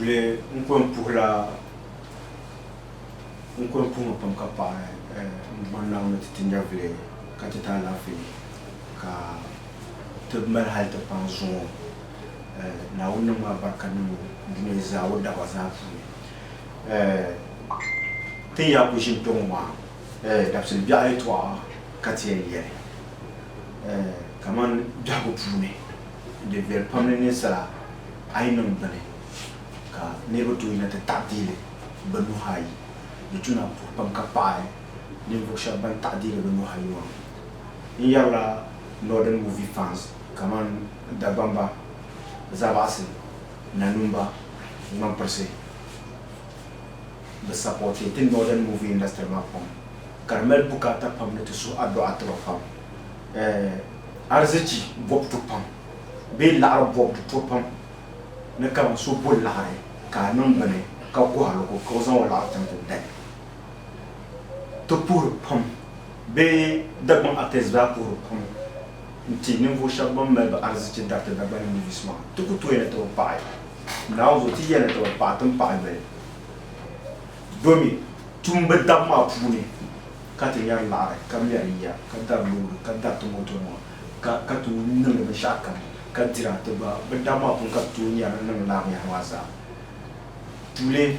les un pour la un pour me capable maintenant on est tinja vle quand tu as la fin ka te mer halte pension na on ma bakanu dineza oda wazafu te ya ko jin tongwa d'absel bien et toi katien hier comment jago pune de ver pamne sala ainam bane ka nego tu ina te tadile banu hayi de tuna pour pam kapai niveau chaban tadile banu hayi wa yalla northern movie fans comment dabamba zabasi nanumba man perse de supporter the northern movie industry ma pam Carmel Bukata pam ne te su ado atro pam arzici bob to pam be la bob to pam ne ka so bol la re ka non bane ka ko halo ko zan wala tan to dai to pour pam be dagman atesba pour pam nti niveau chabon me ba arzici date da ban mouvement to ko to ene to pai na o ti ene to pa tan pa be domi tumbe damma puni kati yar la kam yariya kada lu kada tumoto mo ka tu nang be shaka ka tira te ba dama pun ka tu nya nang la ya wasa tule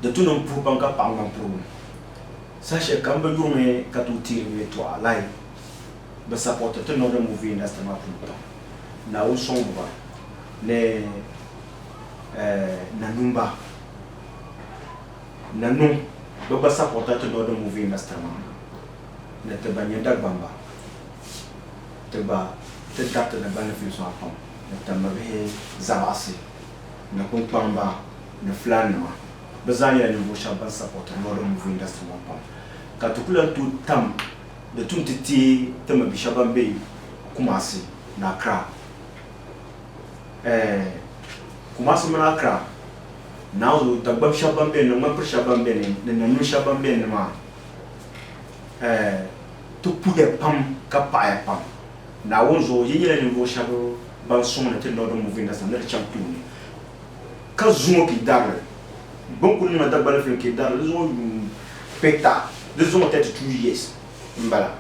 de tout non pour banka pa ngam pro sache kam be yume ka tu tire to alai be support te no de movie industry ma pro na o son ba ne nanumba nanu Doba support te no de movie industry ma ne te banya dagbamba te ba te date na benefit so apam ne te mabe zabasi na kumpamba ne flan ma bezanya ne bo shaban support no de movie industry ma apam ka to kula tu tam de tuntiti te mabe shaban be kumasi na Accra kumasi na Accra now dagbam shaban be no mapur shaban be ne nanu shaban be ne ma to puye pam ka pa pam na wonzo yiyele ni vo shabo ban son na te no do movie na na champion ka zumo ki darle bon ko ni ma dagbal film ki darle zo peta de zo peut-être 2 years mbala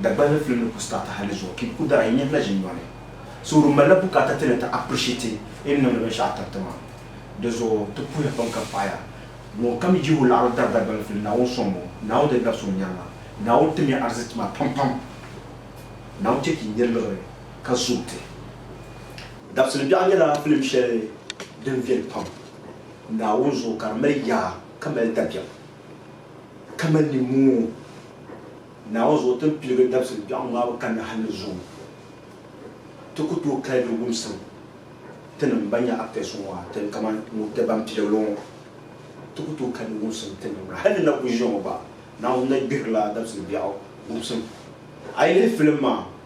dagbal film ko start hale zo ki ku dara yin la jinwane so ru mala bu ka ta te ta appreciate in no be sha tama de zo to puye pam ka pa ya mo kam ji wu la dagbal film na won son mo na o de da so nyama na o te mi arzitma pam pam now taking yellow kasulte d'absolu bien la film chez d'un vieux pam na onzo Carmel ya kamel tabia kamel ni mu na onzo tan pile d'absolu bien ma kan han zo to ko to kay do gumsan tan banya appeson wa tan kaman mu te bam pile long to ko to kan gumsan tan hal na ko jo ba na on na birla d'absolu bien gumsan I film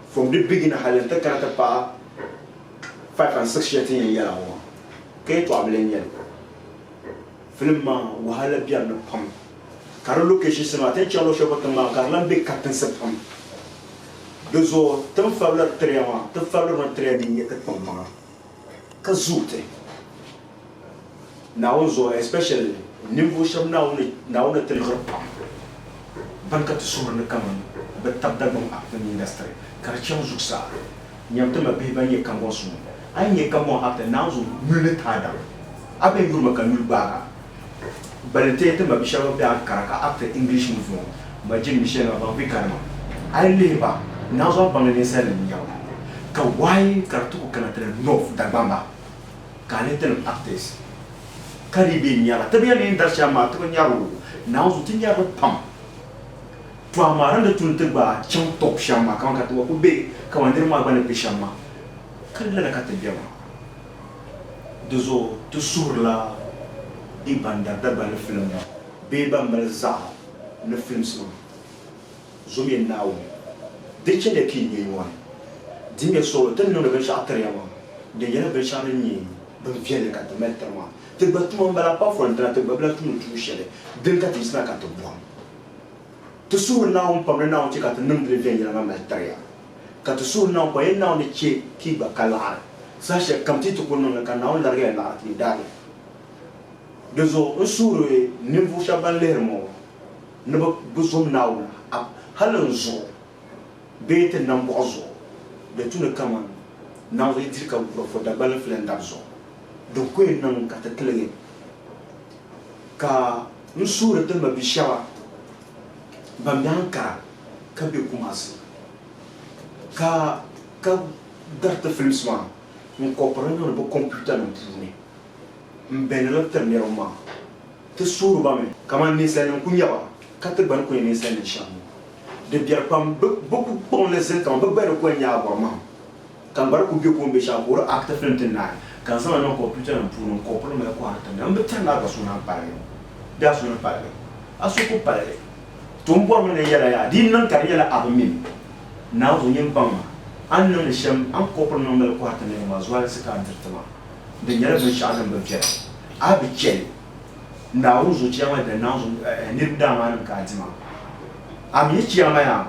from the beginning halen ta karata pa 5 and 6 years ya wa ke to ablen ya film wahala biar na pam karo location sama ta chalo shoba tama karlan be captain sepam dozo tam favla trema ta favla na training ya ta pam ka zute na onzo especially niveau sham na ona training pam banka to sumur na kaman betab dagbam acting industry karchon zuksa nyamta ma be banye kambo su anye kambo acting nazo mule tada abe yurma kanul bara balete te ma bishaba be karaka acting English movie ma jin michel ba be karma ai leba nazo bangane sele nyaw ka wai kartu kana tre nof dagbamba kale tel actors karibe nyala tabiya ne industry ma to nyaru nazo tinyaro pam to amara de tunte ba chon top shama kan ka to ko be ka wandir ma ba ne pishama kala na ka te biama dozo to sur la di banda da ba le film be ba malza le film so zo mi nawo de chele ki ni wa di me so te no be sha atrewa de yele be sha ni ba viele ka te mettre ma te ba tu mo ba pa fo entra te ba bla tu no tu shele de ka ti sna ka to bo to su na on pam na on che ka te num de venye na ma tria ka to su na on pa na on che ki ba kala Sasha kam ti to kono ka na on larga la ti dal dezo usuru nimvu shaban lermo ne ba buzum nawla halon zo bete nan bozo de tuna kama na ri dir ka fo da bal flen dabzo do ko nan ka ta klege ka usuru de ma bishawa bamyanka ka be kumasi ka darta film sma un comprendre le computer non tourner ben le termier ma te suru ba me kama ni sen ku nyawa ka te ban ko ni sen chamu de biar pam beaucoup bon les ans ba ba ko nya ba ma kan bar ku bi ko be sha ko acte film tin na kan sama no computer non pour un comprendre me ko arta ne ambe tan na ba suna pare da suna pare asu ko pare tumbo mo ne yala ya din nan ka yala abmin na zo yin pam an nan sham an comprendre no me ko arta ne ma zuwa se ka dirtama de nyara ben sha nan ba fiya abi chen na uzo chiama da na uzo ni da ma nan ka jima ami chiama ya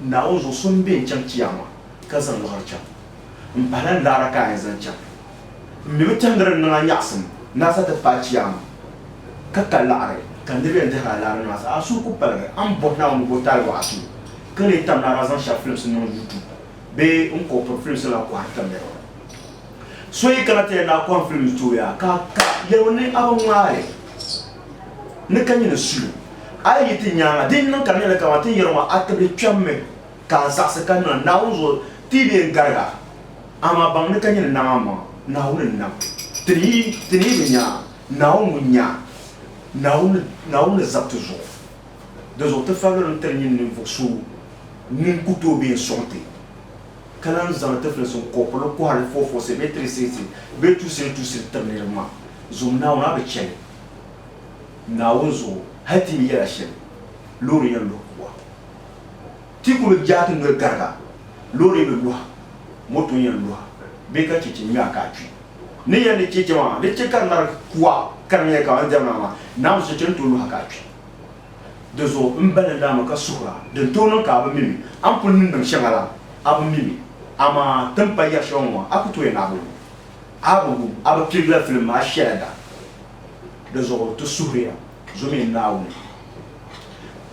na uzo sun bin chan chiama ka zan lo harcha mpalan lara ka yan zan chan mi mutandar nan yasin na sa ta pa chiama ka kalare kan dire da hala na sa asu ku pare an bonna on go tal wa asu kale tam na razan sha films no youtube be un ko pro films la ko hatta me so yi kana te na ko films to ya ka yewne abon mare ne kanyi na su ay yiti nyanga din nan kan ne ka wati yerma atabe chamme ka zakse kan na uzo tibe garga ama bang ne kanyi na mama na unen na tri nya na umunya na un zaptu zo de zo te falo no ternin ni voksu nin kuto be sonte kalan zan te fle son kopolo ko hal fofo se maîtriser be tout sur ternement zum na una be chen na uzo hati mi yara shen lori yan lo kwa tikulu jatu no garga lori be lo moto yan lo be ka chichi mi aka twi ne yan ne chichi ma de cheka na kwa kan ya ka anja ma na uzo chen to lo aka twi de zo mbana da ma ka sura de tono ka ba mimi an punnin dan shangala abu mimi ama tampa ya shonwa akuto ya na abu pigla film ma sheda de zo to suria zo mi nawo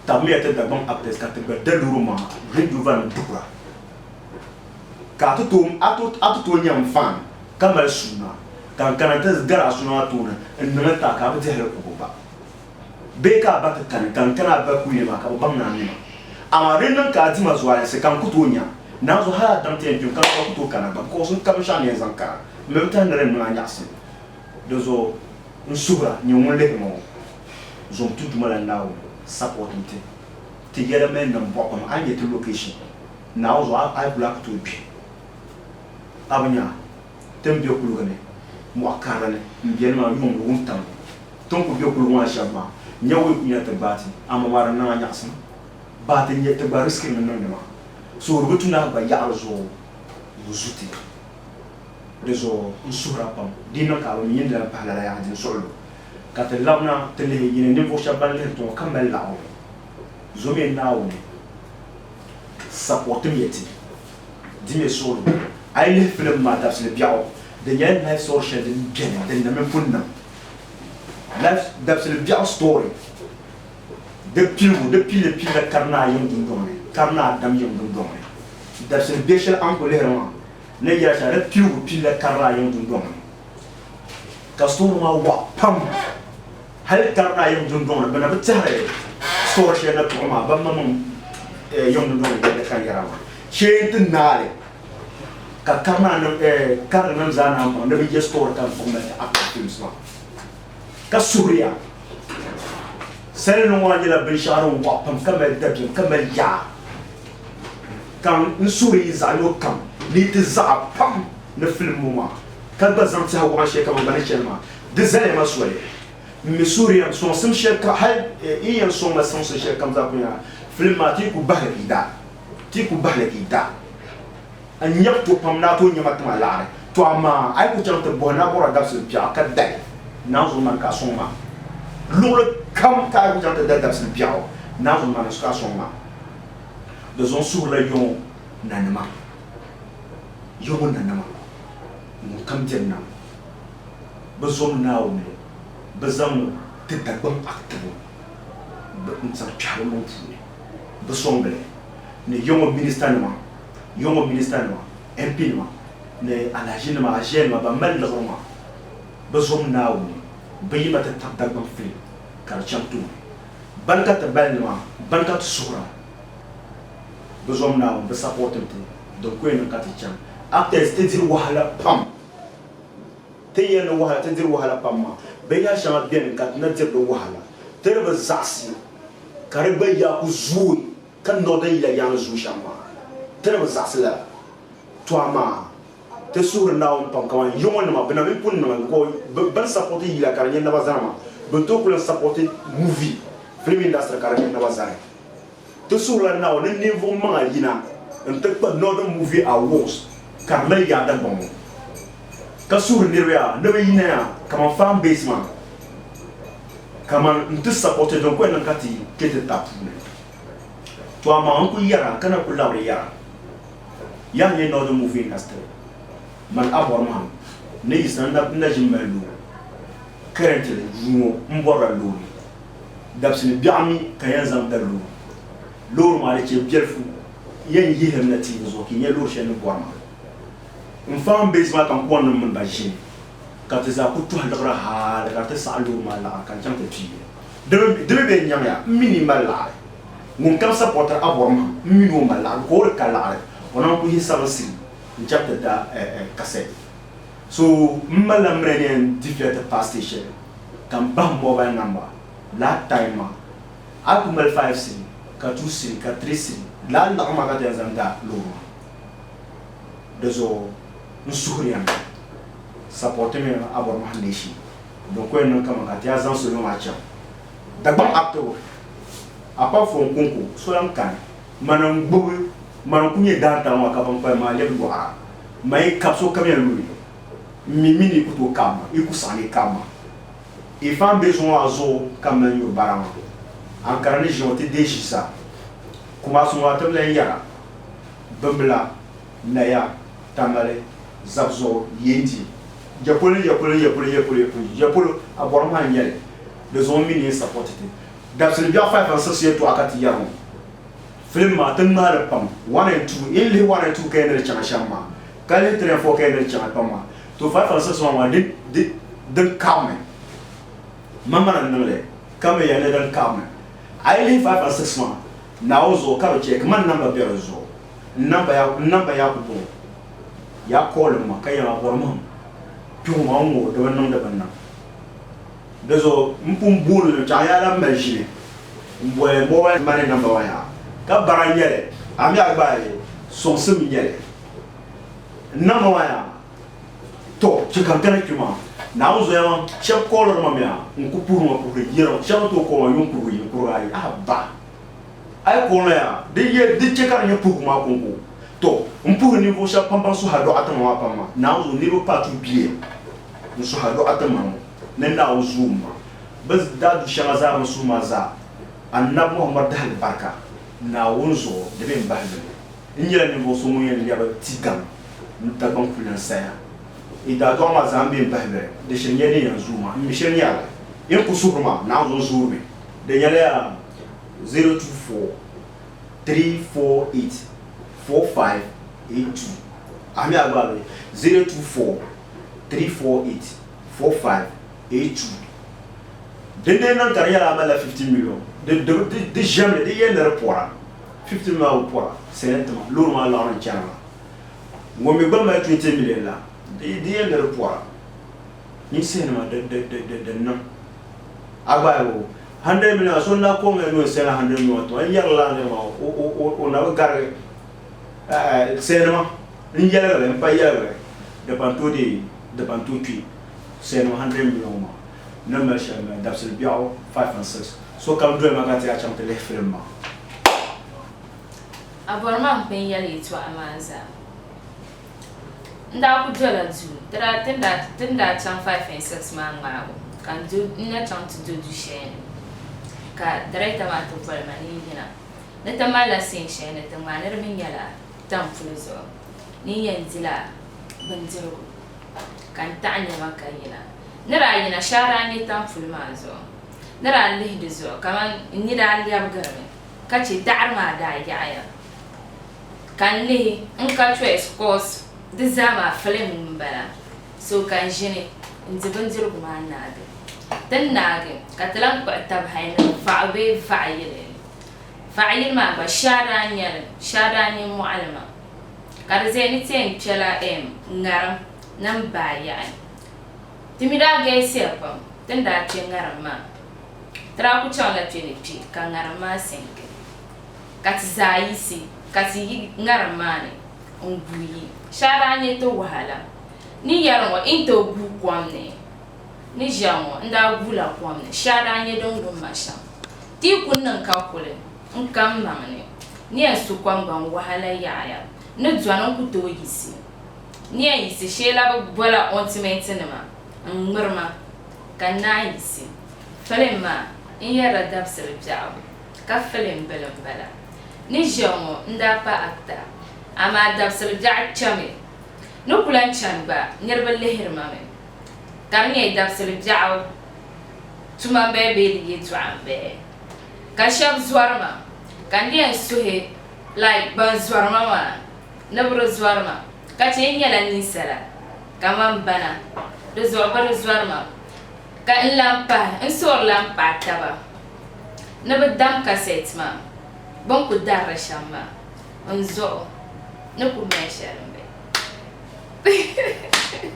tamia te da bon aptes ka te be deluruma reduvan dukra ka to atu nyam fan kamal suna kan kanata gara suna to na ta ka ba te hele ko ba be ka ba ta kan kana ba ku ne ma ka ba na ni ma ama renan ka ti ma zuwa se kan kuto nya na zo ha dan te kan ko kuto kana ba ko sun kam sha ne zanka me ta na ren na nya se de zo nsura ni wonle mo zom tout mal now supportante together men nam bokam anye to location now zo I black to bi abanya tembe kulugane mo akara ne mbien ma yum lo wontam ton ko bi kulu wa shama nyawo ku nyata bati ama mara na nyaksan bati nyata ba riski men non ma so rubutuna ba ya zo wuzuti rezo nsura pam dina ka lo yinda pa la ya din solo ka te labna te le yine ne vo shaban le to kamel la o zo me na o support mieti dime solo ay le film ma da se biao de yen life social de gen de na me punna life da se biao story depuis le pile karna yum dum dum karna dam yum dum dum da se bechel en colère ne ya sa re pile karna yum dum dum kastor ma wa pam hal karna yum dum dum bana betare story she na to ma ba mamam yum dum dum de kan yarama che nale ka karna no karna zana ma ne bi story kan fo meta active ma ka suria sere no wani la bisharu wa pam kamel dabin kamel ya kan nsuri za yo kam ni te za pam na film ma kan bazan ta wa she kam bana shelma de zale ma suwe mi suria so sim she ka hal iyan so ma sim she kam za kunya film ma ti ku bahla gida an yap to pam na to nyama tuma laare to ama ay ku chante bona bora dabsul pia ka dai na zo man ka soma lolo kam ka ku chante dabsul pia na zo man ka soma de zon sur la yon nanama kam dirna bazom naawne bazam tidabam aktivo nsar charo mo fune basombe ne yomo ministre ma MP ma ne alajin ma agel ma ba mal lorma bazom naawne bayima ta tabdabam fi kar chantu banka ta balma banka ta sura bazom naaw ba supportante donc ko en katicham after c'est-à-dire wahala pam tayena wahala c'est-à-dire wahala pam ma baya shama bien kat na dire wahala terba zasi karba ya uzui kan no da ila ya zu shama terba zasi la toi ma te sur naw pam kan yomon ma bena me pun ma ko ban supporter ila karanya na bazama beto ko supporter movie film industry karanya na bazara te sur la naw ne niveau ma yina en te pas no movie awards karla ya da bon ka sur niria ne be yina kama fan basement kama nte supporter donc ko nan kati kete tapune to ama ko yara kana ko lawre yara ya ne no movie industry man aborman ne isanda na jimalu currently jumo mbora lori dabsini biami kayanzam dalu lor ma le che bielfu yen yihem na ti zo ki nyelo shen borma mfam basement kan ko non mun bajin ka te za kutu halra ha ka te sa lor ma la kan cham te pi de be nyamya minimal la mun kam supporter aborma minu ma la ko ka la ona ko hisaba si chapter da cassette so mbala mrenen different pass station kan bam mobile number la time akumal 5 si ka 2 si ka 3 si la ma ka tenzanda lo dezo nsuhriyan supporter me abor mahandeshi donc ko en kama ka tia zan so no match dagba acto apa fon konko so lam kan manam gbowe man kunye data wa ka ban pa ma le bo ara mai kapso kamya lui mini kuto kama ikusani kama ifan besoin azo kama yo barama ankarane jonte dejisa kuma so wa tabla yara bambla naya tamale zabzo yendi japolo aborma nyele de zon mini supporté d'absolu bien faire associé to akati yaro film ma tan ma la pam 1 and 2 il li 1 and 2 kay na chama chama kale 3 4 kay na chama pam to fa fa so ma de kame mama na nale kame ya na dan kame ai li 5 and 6 ma na ozo ka check man number be ozo number ya ko ya call ma kay ma borma piu ma mo de ban da ban na dezo mpum bulu cha ya la magie mboye mobile money number 1 ya ka baranyele ami agbaye son seminyele number 1 ya to chikankana kuma na uzo ya chef color mamia nkupuru ma pour yero chama to ko ma yumpuru yipuru ai aba ai ko ya de chekara nya pour ma konko to mpuru ni vo sha pampa so hado atama wa pama na uzo ni ro patu bie nso hado atama nenda uzuma bas dadu shamaza musuma za annab muhammad dal barka na wonzo de ben bahbe nyira ni vo so mu yen yaba tigam nta ban kulan saya ida do ma zambe bahbe de shenye ni yanzuma mi shenya yen kusurma na zo zurbe de yale 024 348 4582 ami agbabe 024 348 4582 de nan carrière à la 50 millions de jamais de yen report 50 millions pour c'est lourd la en chana mo mi ba ma 20 millions là de yen report ni c'est de non abayo 100 millions so na ko me c'est 100 millions to yar la ne ma o na garé c'est non ni yar la pas yar de panto qui c'est 100 millions number shama d'absolu biao 5 and 6 so kam do magati a chamte le film aborma pen yale to amanza nda ku dola du tera tenda cham 5 and 6 man ma kan do na cham to do du shen ka director ma to for mani hina na tamala sin shen na tamana min yala tam fuzo ni yanzila banjiro kan taɣa niɛma ka yina ni daa yina shɛli daa nyɛ tampuli maa zuɣu ni daa lihi di zuɣu kamani n ni daa lɛbigirimi ka chɛ daɣari maa daa yaɣaya kan lihi n ka choice course di zaa maa filim n bala so kan ʒini n di bindirigu maa naagi tin naagi ka ti lan kpuɣi tabi hali ni vaɣu bee vaɣa yili vaɣa yili maa gba shaa daa nyɛli shaa daa nyɛ moɣali maa ka di zaa ni teen kpɛla ŋarim ni n baa yaɣi ti mi daa galisiya pam tin daa kpɛ ŋarim maa ti daa ku chaŋ la kpɛ ni kpɛ ka ŋarim maa sinki ka ti zaa yisi ka ti yi ŋarim maa ni n guuyi shaa daa nyɛ ti wahala ni yɛri ŋɔ n ti guu kom ni ni ʒiya ŋɔ n daa guula kom ni shaa daa nyɛ din gumma shɛm ti yi ku niŋ ka kuli n kam maŋ ni ni yɛn su kom gba n wahala yaɣaya ni dɔni n ku tooi yisi ni yɛn yisi shee la bi bɔla ontimenti nima n ŋmirima ka naa yisi filim maa n yɛrila dabisili biɛɣu ka filim bili n bala ni ʒiya ŋɔ n daa pa akta amaa dabisili biɛɣu chami ni ku lan chani gba niriba lihirima mi ka di nyɛ dabisili biɛɣu tuma n bee bee di yɛltɔɣa n bee ka shɛba zɔrima ka n yɛn suhi like ban zɔrima maa ni bi di zɔrima ka chɛ n nyɛla ninsala kaman bana di zuɣu bi di zɔrima ka n lan pahi n suhuri lan pahi taba ni bi dam kaset maa bin ku darili shɛm maa n zuɣu ni ku mali shɛli n bɛ